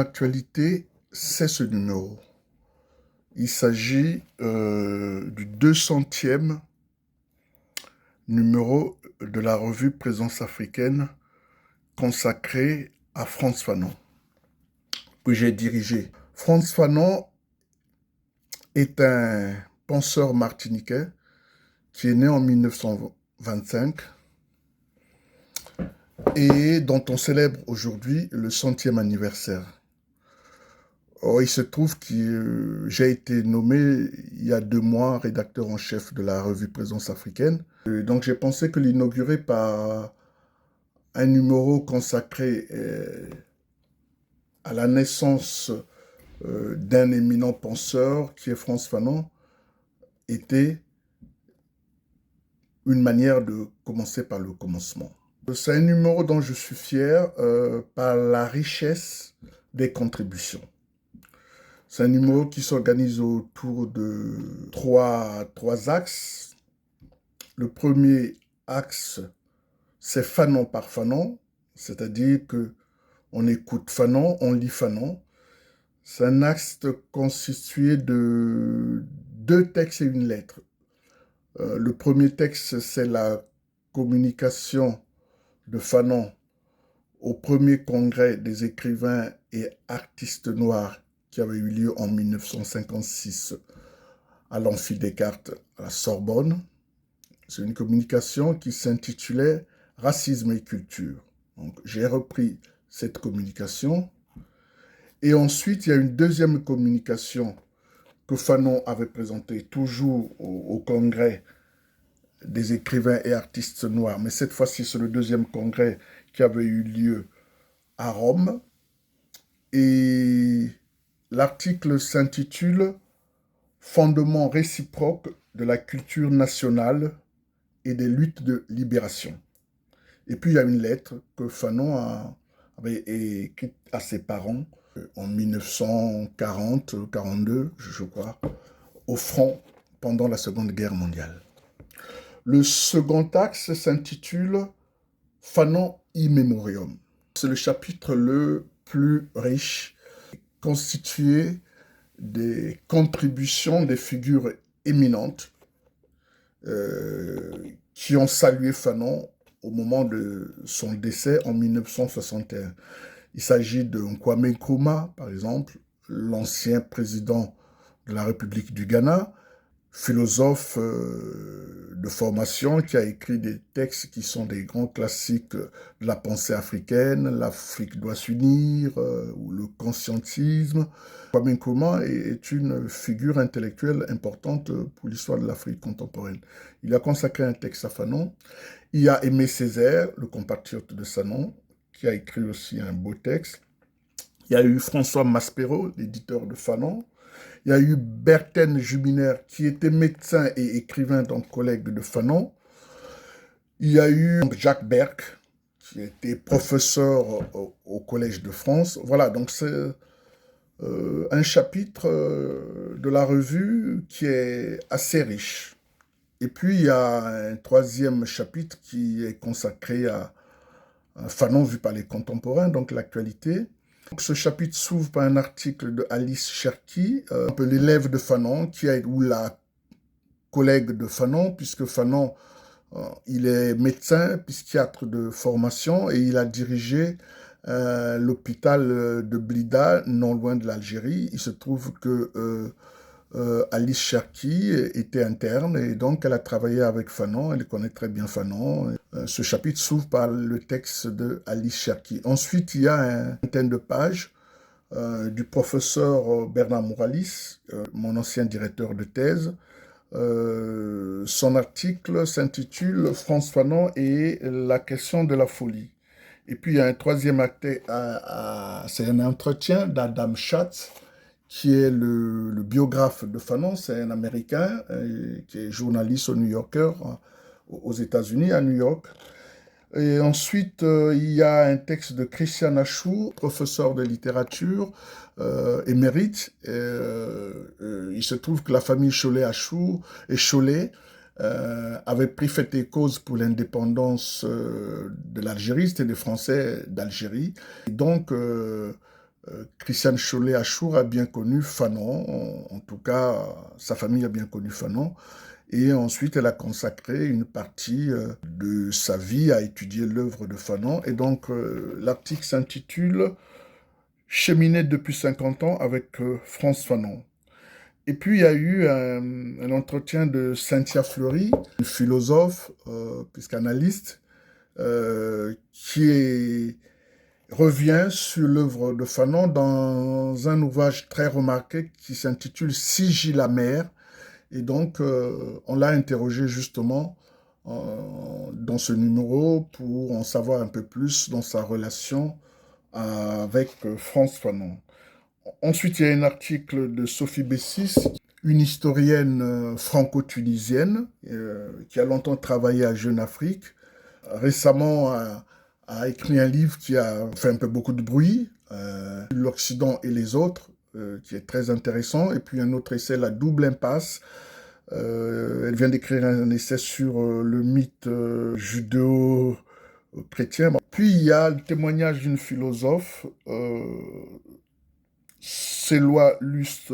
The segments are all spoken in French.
actualité, c'est ce numéro. Il s'agit du 200e numéro de la revue Présence africaine consacré à Frantz Fanon, que j'ai dirigé. Frantz Fanon est un penseur martiniquais qui est né en 1925 et dont on célèbre aujourd'hui le 100e anniversaire. Or, il se trouve que j'ai été nommé il y a 2 mois rédacteur en chef de la revue Présence africaine. Donc j'ai pensé que l'inaugurer par un numéro consacré à la naissance d'un éminent penseur qui est Frantz Fanon était une manière de commencer par le commencement. C'est un numéro dont je suis fier par la richesse des contributions. C'est un numéro qui s'organise autour de trois axes. Le premier axe, c'est Fanon par Fanon, c'est-à-dire que on écoute Fanon, on lit Fanon. C'est un axe constitué de 2 textes et une lettre. Le premier texte, c'est la communication de Fanon au premier congrès des écrivains et artistes noirs qui avait eu lieu en 1956 à l'Amphi Descartes à la Sorbonne. C'est une communication qui s'intitulait « Racisme et culture ». Donc, j'ai repris cette communication. Et ensuite, il y a une deuxième communication que Fanon avait présentée toujours au congrès des écrivains et artistes noirs. Mais cette fois-ci, c'est le deuxième congrès qui avait eu lieu à Rome. Et l'article s'intitule « Fondements réciproques de la culture nationale et des luttes de libération ». Et puis il y a une lettre que Fanon avait écrite à ses parents en 1940-42, je crois, au front pendant la Seconde Guerre mondiale. Le second axe s'intitule « Fanon Immemorium ». C'est le chapitre le plus riche, constitué des contributions des figures éminentes qui ont salué Fanon au moment de son décès en 1961. Il s'agit de Kwame Nkrumah, par exemple, l'ancien président de la République du Ghana, philosophe de formation qui a écrit des textes qui sont des grands classiques de la pensée africaine, l'Afrique doit s'unir, ou le conscientisme. Kwame Nkrumah est une figure intellectuelle importante pour l'histoire de l'Afrique contemporaine. Il a consacré un texte à Fanon. Il y a Aimé Césaire, le compatriote de Fanon, qui a écrit aussi un beau texte. Il y a eu François Maspero, l'éditeur de Fanon. Il y a eu Berthen Jubiner, qui était médecin et écrivain, donc collègue de Fanon. Il y a eu Jacques Berck, qui était professeur au Collège de France. Voilà, donc c'est un chapitre de la revue qui est assez riche. Et puis, il y a un troisième chapitre qui est consacré à Fanon vu par les contemporains, donc l'actualité. Ce chapitre s'ouvre par un article de Alice Cherki, un peu l'élève de Fanon, ou la collègue de Fanon, puisque Fanon, il est médecin, psychiatre de formation, et il a dirigé l'hôpital de Blida, non loin de l'Algérie. Il se trouve que Alice Cherki était interne et donc elle a travaillé avec Fanon, elle connaît très bien Fanon. Ce chapitre s'ouvre par le texte de Alice Cherki. Ensuite, il y a une vingtaine de pages du professeur Bernard Mouralis, mon ancien directeur de thèse. Son article s'intitule « Frantz Fanon et la question de la folie ». Et puis, il y a un troisième acte, c'est un entretien d'Adam Schatz, qui est le biographe de Fanon. C'est un Américain qui est journaliste au New Yorker, aux États-Unis, à New York. Et ensuite, il y a un texte de Christian Achou, professeur de littérature, émérite. Il se trouve que la famille Cholet-Achou et Cholet avait pris fait et cause pour l'indépendance de l'Algérie, c'était des Français d'Algérie. Et donc, Christiane Chollet-Achour a bien connu Fanon, en tout cas, sa famille a bien connu Fanon. Et ensuite, elle a consacré une partie de sa vie à étudier l'œuvre de Fanon. Et donc, l'article s'intitule « Cheminer depuis 50 ans avec Frantz Fanon ». Et puis, il y a eu un entretien de Cynthia Fleury, une philosophe, psychanalyste, revient sur l'œuvre de Fanon dans un ouvrage très remarqué qui s'intitule « Sigil amer ». Et donc, on l'a interrogé justement dans ce numéro pour en savoir un peu plus dans sa relation avec Frantz Fanon. Ensuite, il y a un article de Sophie Bessis, une historienne franco-tunisienne qui a longtemps travaillé à Jeune Afrique. Récemment, a écrit un livre qui a fait un peu beaucoup de bruit, L'Occident et les autres, qui est très intéressant. Et puis un autre essai, La double impasse. Elle vient d'écrire un essai sur le mythe judéo-chrétien. Puis il y a le témoignage d'une philosophe, Selwa Lust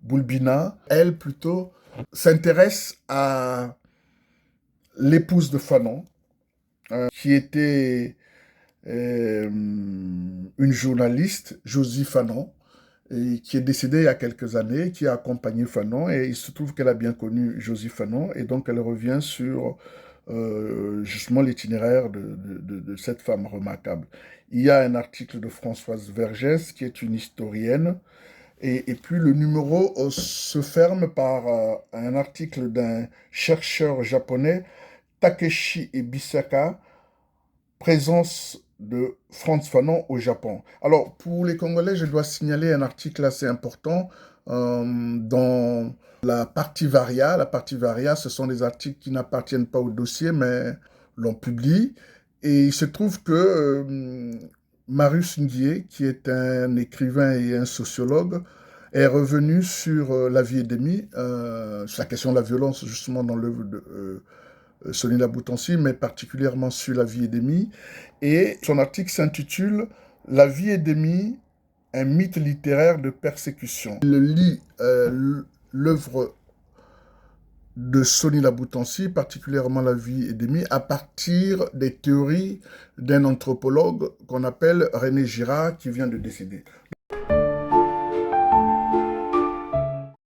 Boulbina. Elle, plutôt, s'intéresse à l'épouse de Fanon, qui était une journaliste, Josie Fanon, et qui est décédée il y a quelques années, qui a accompagné Fanon, et il se trouve qu'elle a bien connu Josie Fanon, et donc elle revient sur justement l'itinéraire de cette femme remarquable. Il y a un article de Françoise Vergès, qui est une historienne, et puis le numéro se ferme par un article d'un chercheur japonais, Takeshi Ebisaka, présence de Frantz Fanon au Japon. Alors, pour les Congolais, je dois signaler un article assez important dans la partie Varia. La partie Varia, ce sont des articles qui n'appartiennent pas au dossier, mais l'on publie. Et il se trouve que Marius Nguyen, qui est un écrivain et un sociologue, est revenu sur la vie et demi, sur la question de la violence, justement, dans l'œuvre de Sonia Boutancy, mais particulièrement sur la vie et demi. Et son article s'intitule « La vie et demi, un mythe littéraire de persécution ». Il lit l'œuvre de Sonia Boutancy, particulièrement la vie et demi, à partir des théories d'un anthropologue qu'on appelle René Girard, qui vient de décéder.